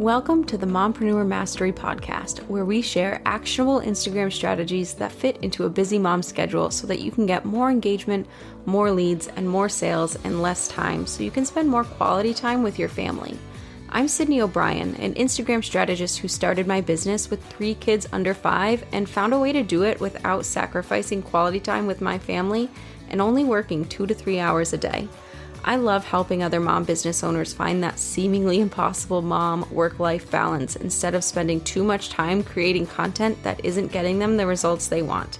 Welcome to the Mompreneur Mastery Podcast, where we share actionable Instagram strategies that fit into a busy mom's schedule so that you can get more engagement, more leads, and more sales in less time so you can spend more quality time with your family. I'm Sydney O'Brien, an Instagram strategist who started my business with 3 kids under 5 and found a way to do it without sacrificing quality time with my family and only working 2 to 3 hours a day. I love helping other mom business owners find that seemingly impossible mom work-life balance instead of spending too much time creating content that isn't getting them the results they want.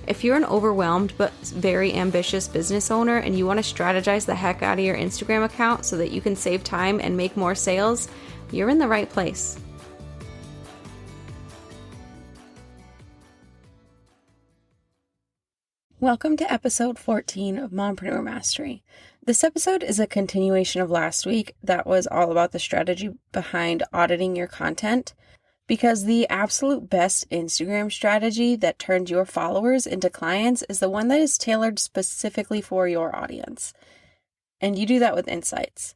If you're an overwhelmed but very ambitious business owner and you want to strategize the heck out of your Instagram account so that you can save time and make more sales, you're in the right place. Welcome to episode 14 of Mompreneur Mastery. This episode is a continuation of last week that was all about the strategy behind auditing your content, because the absolute best Instagram strategy that turns your followers into clients is the one that is tailored specifically for your audience. And you do that with insights.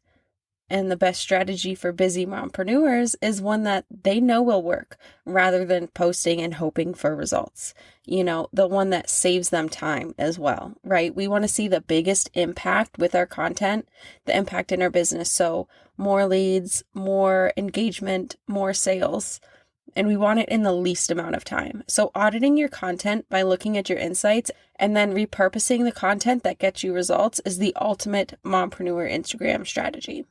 And the best strategy for busy mompreneurs is one that they know will work rather than posting and hoping for results. You know, the one that saves them time as well, right? We want to see the biggest impact with our content, the impact in our business. So more leads, more engagement, more sales, and we want it in the least amount of time. So auditing your content by looking at your insights and then repurposing the content that gets you results is the ultimate mompreneur Instagram strategy.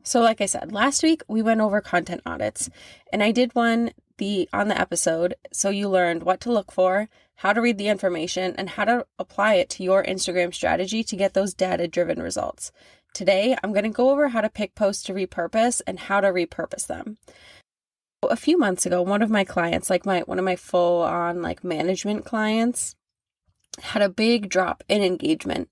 So like I said, last week we went over content audits, and I did one on the episode, so you learned what to look for, how to read the information, and how to apply it to your Instagram strategy to get those data-driven results. Today, I'm going to go over how to pick posts to repurpose and how to repurpose them. A few months ago, one of my clients, one of my full-on management clients, had a big drop in engagement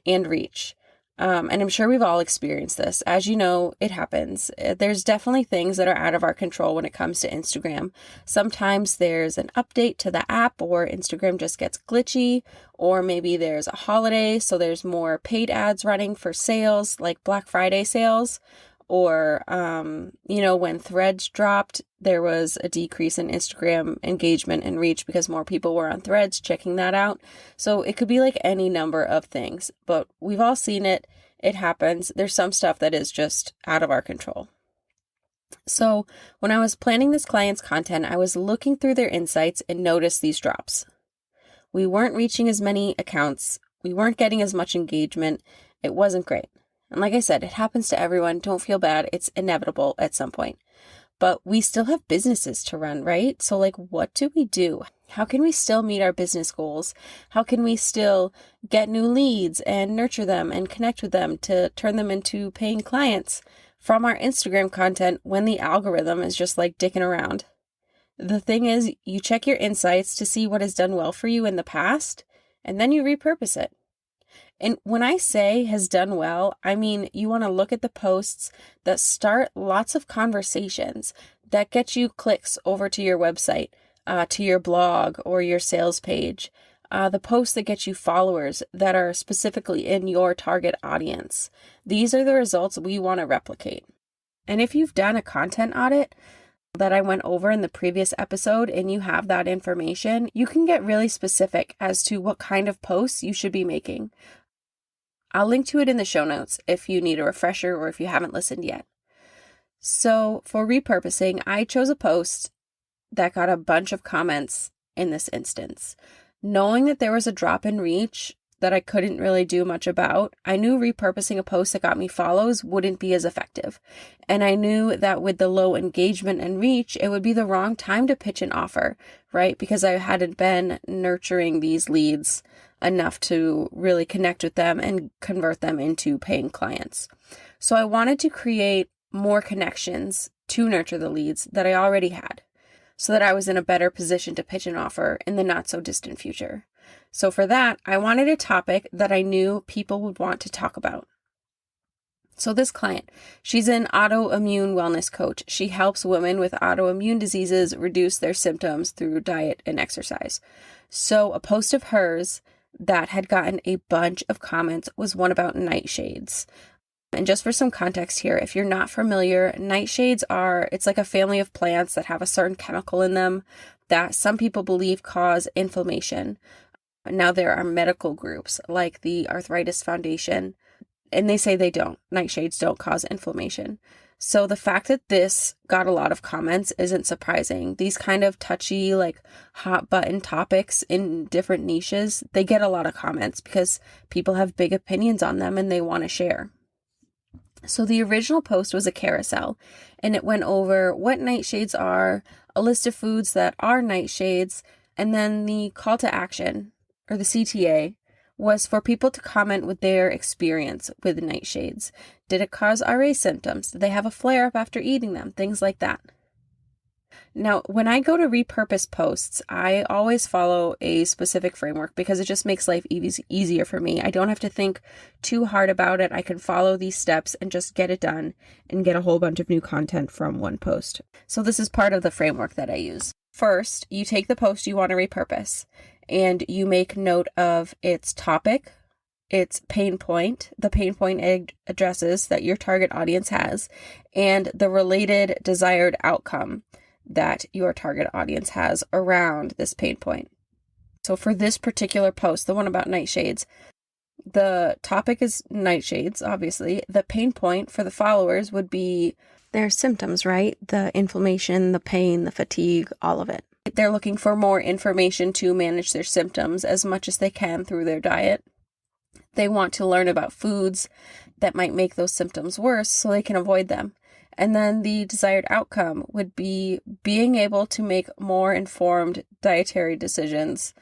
and reach. And I'm sure we've all experienced this. As you know, it happens. There's definitely things that are out of our control when it comes to Instagram. Sometimes there's an update to the app, or Instagram just gets glitchy, or maybe there's a holiday, so there's more paid ads running for sales, like Black Friday sales, or, when Threads dropped, there was a decrease in Instagram engagement and reach because more people were on Threads checking that out. So it could be like any number of things, but we've all seen it. It happens. There's some stuff that is just out of our control. So when I was planning this client's content, I was looking through their insights and noticed these drops. We weren't reaching as many accounts. We weren't getting as much engagement. It wasn't great. And like I said, it happens to everyone. Don't feel bad. It's inevitable at some point. But we still have businesses to run, right? So what do we do? How can we still meet our business goals? How can we still get new leads and nurture them and connect with them to turn them into paying clients from our Instagram content when the algorithm is just dicking around? The thing is, you check your insights to see what has done well for you in the past, and then you repurpose it. And when I say has done well, I mean you want to look at the posts that start lots of conversations, that get you clicks over to your website, to your blog or your sales page, the posts that get you followers that are specifically in your target audience. These are the results we want to replicate. And if you've done a content audit that I went over in the previous episode and you have that information, you can get really specific as to what kind of posts you should be making. I'll link to it in the show notes if you need a refresher or if you haven't listened yet. So for repurposing, I chose a post that got a bunch of comments in this instance. Knowing that there was a drop in reach that I couldn't really do much about, I knew repurposing a post that got me follows wouldn't be as effective. And I knew that with the low engagement and reach, it would be the wrong time to pitch an offer, right? Because I hadn't been nurturing these leads enough to really connect with them and convert them into paying clients. So I wanted to create more connections to nurture the leads that I already had so that I was in a better position to pitch an offer in the not so distant future. So for that, I wanted a topic that I knew people would want to talk about. So this client, she's an autoimmune wellness coach. She helps women with autoimmune diseases reduce their symptoms through diet and exercise. So a post of hers that had gotten a bunch of comments was one about nightshades. And just for some context here, if you're not familiar, nightshades it's like a family of plants that have a certain chemical in them that some people believe cause inflammation. Now, there are medical groups like the Arthritis Foundation, and they say nightshades don't cause inflammation. So the fact that this got a lot of comments isn't surprising. These kind of touchy, like hot button topics in different niches, they get a lot of comments because people have big opinions on them and they want to share. So the original post was a carousel, and it went over what nightshades are, a list of foods that are nightshades, and then the call to action, or the CTA, was for people to comment with their experience with nightshades. Did it cause RA symptoms? Did they have a flare-up after eating them? Things like that. Now, when I go to repurpose posts, I always follow a specific framework because it just makes life easier for me. I don't have to think too hard about it. I can follow these steps and just get it done and get a whole bunch of new content from one post. So this is part of the framework that I use. First, you take the post you want to repurpose and you make note of its topic, its pain point, the pain point addresses that your target audience has, and the related desired outcome that your target audience has around this pain point. So for this particular post, the one about nightshades, the topic is nightshades, obviously. The pain point for the followers would be their symptoms, right? The inflammation, the pain, the fatigue, all of it. They're looking for more information to manage their symptoms as much as they can through their diet. They want to learn about foods that might make those symptoms worse so they can avoid them. And then the desired outcome would be being able to make more informed dietary decisions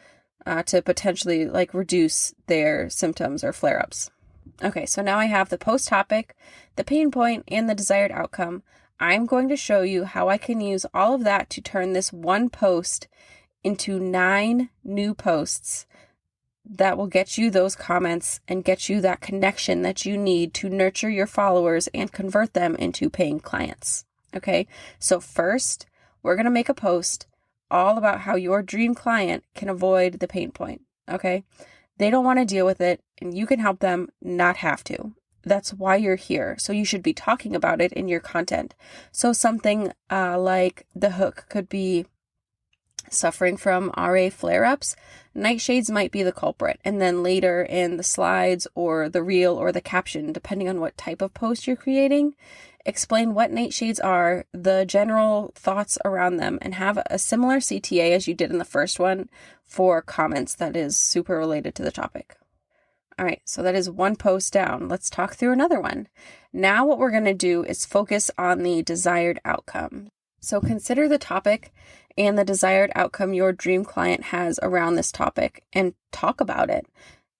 to potentially reduce their symptoms or flare-ups. Okay, so now I have the post topic, the pain point, and the desired outcome. I'm going to show you how I can use all of that to turn this one post into 9 new posts that will get you those comments and get you that connection that you need to nurture your followers and convert them into paying clients. Okay, so first, we're going to make a post all about how your dream client can avoid the pain point. Okay, they don't want to deal with it, and you can help them not have to. That's why you're here. So you should be talking about it in your content. So something like the hook could be suffering from RA flare-ups, nightshades might be the culprit. And then later in the slides or the reel or the caption, depending on what type of post you're creating, explain what nightshades are, the general thoughts around them, and have a similar CTA as you did in the first one for comments that is super related to the topic. All right, so that is one post down. Let's talk through another one. Now what we're going to do is focus on the desired outcome. So consider the topic and the desired outcome your dream client has around this topic and talk about it.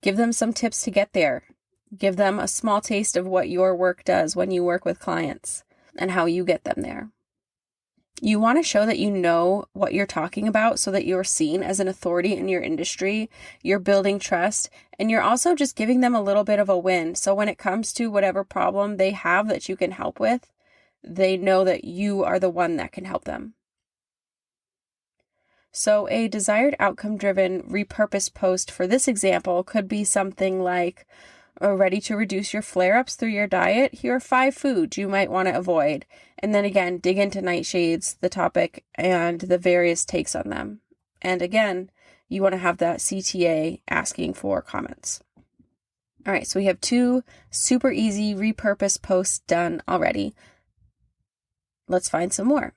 Give them some tips to get there. Give them a small taste of what your work does when you work with clients and how you get them there. You want to show that you know what you're talking about so that you're seen as an authority in your industry. You're building trust, and you're also just giving them a little bit of a win. So when it comes to whatever problem they have that you can help with, they know that you are the one that can help them. So a desired outcome-driven repurpose post for this example could be something like, ready to reduce your flare-ups through your diet? Here are 5 foods you might want to avoid. And then again, dig into nightshades, the topic, and the various takes on them. And again, you want to have that CTA asking for comments. All right, so we have 2 super easy repurpose posts done already. Let's find some more.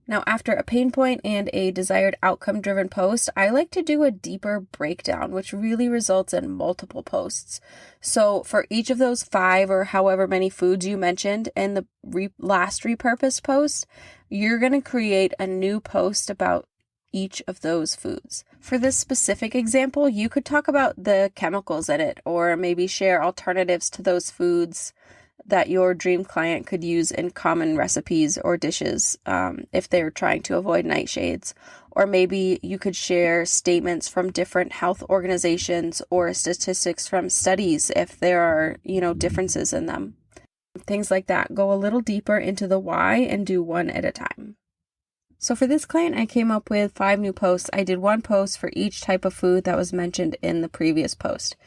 Now, after a pain point and a desired outcome-driven post, I like to do a deeper breakdown, which really results in multiple posts. So for each of those 5 or however many foods you mentioned in the last repurpose post, you're going to create a new post about each of those foods. For this specific example, you could talk about the chemicals in it, or maybe share alternatives to those foods that your dream client could use in common recipes or dishes if they're trying to avoid nightshades. Or maybe you could share statements from different health organizations or statistics from studies if there are, differences in them. Things like that. Go a little deeper into the why and do one at a time. So for this client, I came up with 5 new posts. I did 1 post for each type of food that was mentioned in the previous post.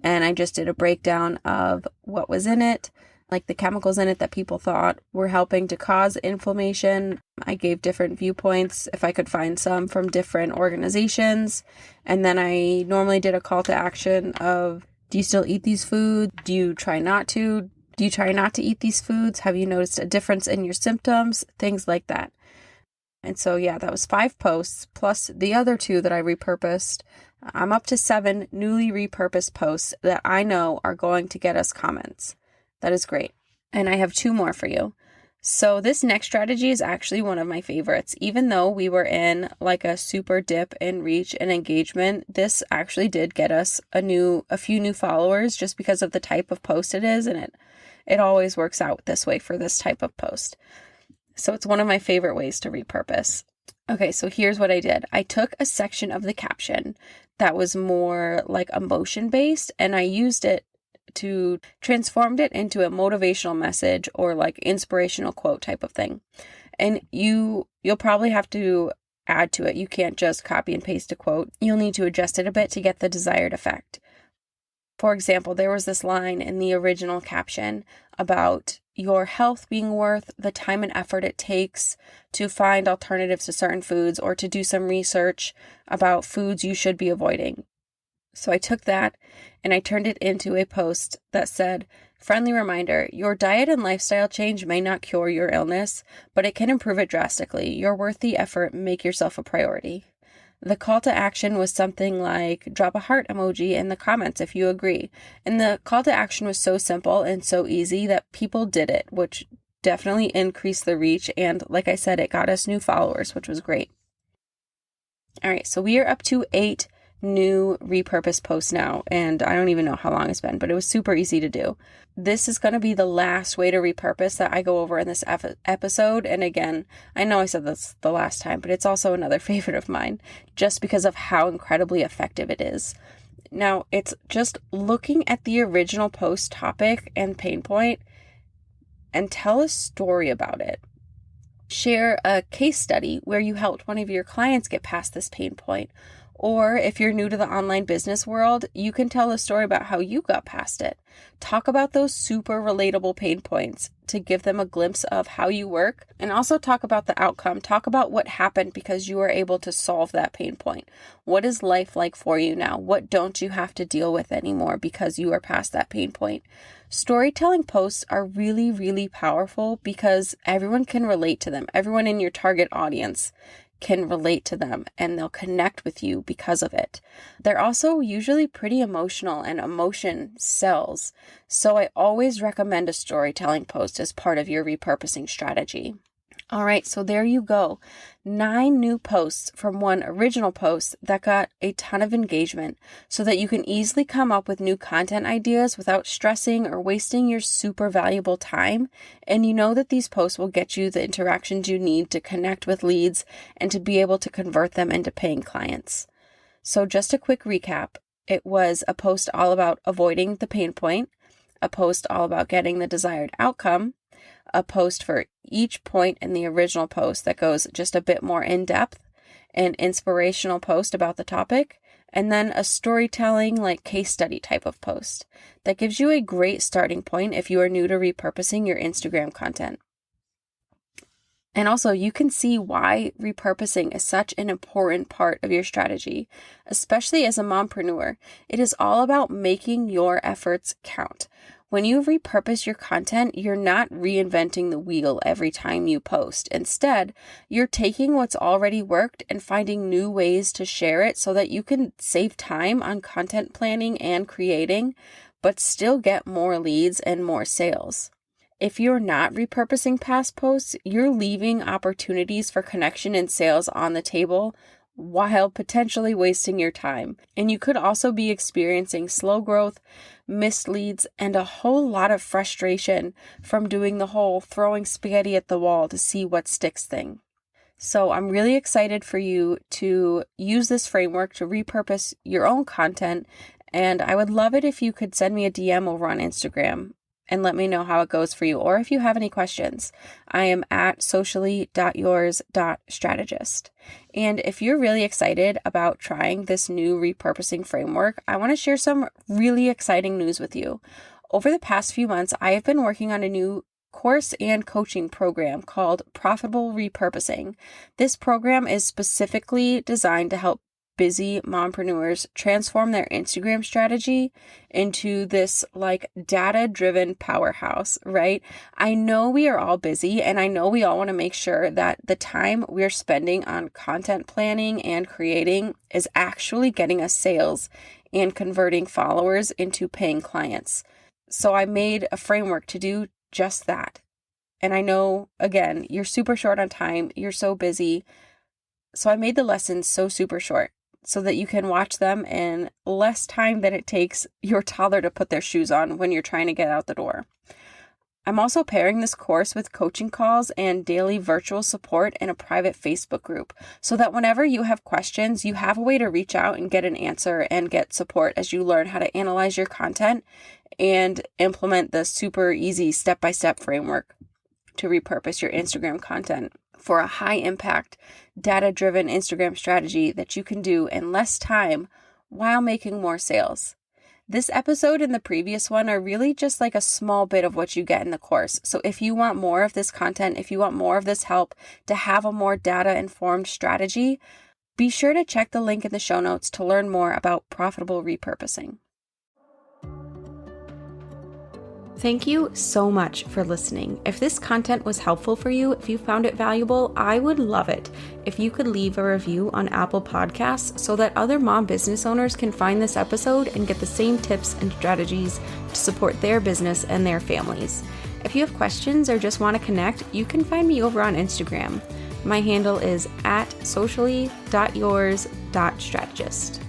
And I just did a breakdown of what was in it, like the chemicals in it that people thought were helping to cause inflammation. I gave different viewpoints if I could find some from different organizations. And then I normally did a call to action of, do you still eat these foods? Do you try not to? Do you try not to eat these foods? Have you noticed a difference in your symptoms? Things like that. And so, yeah, that was 5 posts plus the other 2 that I repurposed. I'm up to 7 newly repurposed posts that I know are going to get us comments. That is great. And I have 2 more for you. So this next strategy is actually one of my favorites. Even though we were in like a super dip in reach and engagement, this actually did get us a few new followers just because of the type of post it is. And it always works out this way for this type of post. So it's one of my favorite ways to repurpose. Okay, so here's what I did. I took a section of the caption that was more like emotion based, and I used it to transformed it into a motivational message or like inspirational quote type of thing. And you'll probably have to add to it. You can't just copy and paste a quote. You'll need to adjust it a bit to get the desired effect. For example, there was this line in the original caption about your health being worth the time and effort it takes to find alternatives to certain foods or to do some research about foods you should be avoiding. So I took that and I turned it into a post that said, friendly reminder, your diet and lifestyle change may not cure your illness, but it can improve it drastically. You're worth the effort. Make yourself a priority. The call to action was something like drop a heart emoji in the comments if you agree. And the call to action was so simple and so easy that people did it, which definitely increased the reach. And like I said, it got us new followers, which was great. All right, so we are up to 8 new repurposed posts now, and I don't even know how long it's been, but it was super easy to do. This is going to be the last way to repurpose that I go over in this episode. And again, I know I said this the last time, but it's also another favorite of mine just because of how incredibly effective it is. Now, it's just looking at the original post topic and pain point and tell a story about it. Share a case study where you helped one of your clients get past this pain point. Or if you're new to the online business world, you can tell a story about how you got past it. Talk about those super relatable pain points to give them a glimpse of how you work, and also talk about the outcome. Talk about what happened because you were able to solve that pain point. What is life like for you now? What don't you have to deal with anymore because you are past that pain point? Storytelling posts are really, really powerful because everyone can relate to them. Everyone in your target audience can relate to them and they'll connect with you because of it. They're also usually pretty emotional and emotion sells. So I always recommend a storytelling post as part of your repurposing strategy. All right, so there you go. 9 new posts from one original post that got a ton of engagement so that you can easily come up with new content ideas without stressing or wasting your super valuable time. And you know that these posts will get you the interactions you need to connect with leads and to be able to convert them into paying clients. So just a quick recap. It was a post all about avoiding the pain point, a post all about getting the desired outcome, a post for each point in the original post that goes just a bit more in depth, an inspirational post about the topic, and then a storytelling like case study type of post that gives you a great starting point if you are new to repurposing your Instagram content. And also you can see why repurposing is such an important part of your strategy, especially as a mompreneur. It is all about making your efforts count. When you repurpose your content, you're not reinventing the wheel every time you post. Instead, you're taking what's already worked and finding new ways to share it so that you can save time on content planning and creating, but still get more leads and more sales. If you're not repurposing past posts, you're leaving opportunities for connection and sales on the table while potentially wasting your time. And you could also be experiencing slow growth, missed leads, and a whole lot of frustration from doing the whole throwing spaghetti at the wall to see what sticks thing. So I'm really excited for you to use this framework to repurpose your own content. And I would love it if you could send me a DM over on Instagram and let me know how it goes for you, or if you have any questions. I am at socially.yours.strategist. And if you're really excited about trying this new repurposing framework, I want to share some really exciting news with you. Over the past few months, I have been working on a new course and coaching program called Profitable Repurposing. This program is specifically designed to help busy mompreneurs transform their Instagram strategy into this data-driven powerhouse, right? I know we are all busy, and I know we all want to make sure that the time we're spending on content planning and creating is actually getting us sales and converting followers into paying clients. So I made a framework to do just that. And I know, again, you're super short on time. You're so busy. So I made the lessons so super short so that you can watch them in less time than it takes your toddler to put their shoes on when you're trying to get out the door. I'm also pairing this course with coaching calls and daily virtual support in a private Facebook group so that whenever you have questions, you have a way to reach out and get an answer and get support as you learn how to analyze your content and implement the super easy step-by-step framework to repurpose your Instagram content for a high-impact, data-driven Instagram strategy that you can do in less time while making more sales. This episode and the previous one are really just like a small bit of what you get in the course. So if you want more of this content, if you want more of this help to have a more data-informed strategy, be sure to check the link in the show notes to learn more about profitable repurposing. Thank you so much for listening. If this content was helpful for you, if you found it valuable, I would love it if you could leave a review on Apple Podcasts so that other mom business owners can find this episode and get the same tips and strategies to support their business and their families. If you have questions or just want to connect, you can find me over on Instagram. My handle is @socially.yours.strategist.